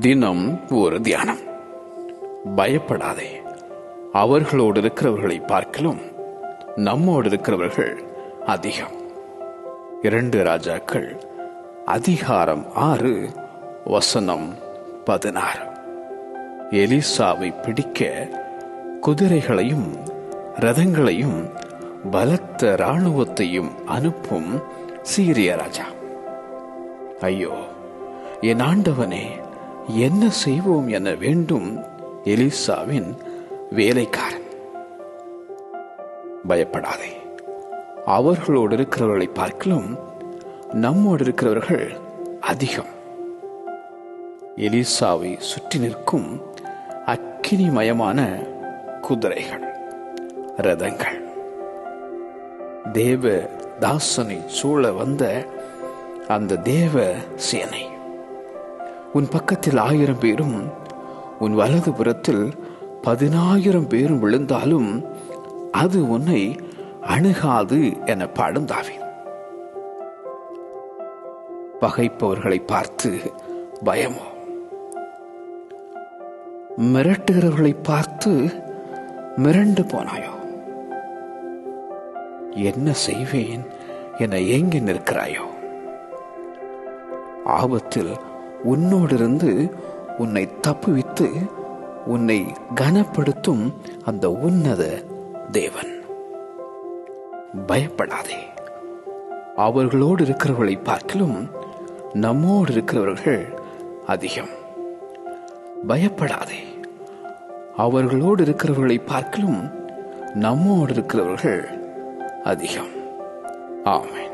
தினம் ஒரு தியானம். பயப்படாதே, அவர்களோடு இருக்கிறவர்களை பார்க்கலும் நம்மோடு இருக்கிறவர்கள் அதிகம். 2 ராஜாக்கள் அதிகாரம் 6 வசனம் 16. எலிசாவை பிடிக்க குதிரைகளையும் ரதங்களையும் பலத்த இராணுவத்தையும் அனுப்பும் சீரிய ராஜா. ஐயோ, என் ஆண்டவனே, என்ன செய்வோம் என வேண்டும் எலிசாவின் வேலைக்காரன். பயப்படாதே, அவர்களோடு இருக்கிறவர்களை பார்க்கலும் நம்மோடு இருக்கிறவர்கள் அதிகம். எலிசாவை சுற்றி நிற்கும் அக்கினிமயமான குதிரைகள், ரதங்கள், தேவ தாசனை சூழ வந்த அந்த தேவ சேனை. உன் பக்கத்தில் 1000 பேரும் உன் வலது புறத்தில் 10,000 பேரும் விழுந்தாலும் அது உன்னை அணுகாது என பாடும் தாவீது. பகைப்பவர்களை பார்த்து பயமோ, மிரட்டுகிறவர்களை பார்த்து மிரண்டு போனாயோ? என்ன செய்வேன் என ஏங்கி நிற்கிறாயோ? ஆபத்தில் உன்னோடிருந்து உன்னை தப்புவித்து உன்னை கனப்படுத்தும் அந்த உன்னத தேவன். பயப்படாதே, அவர்களோடு இருக்கிறவர்களை பார்க்கலும் நம்மோடு இருக்கிறவர்கள் அதிகம். பயப்படாதே, அவர்களோடு இருக்கிறவர்களை பார்க்கலும் நம்மோடு இருக்கிறவர்கள் அதிகம். ஆமென்.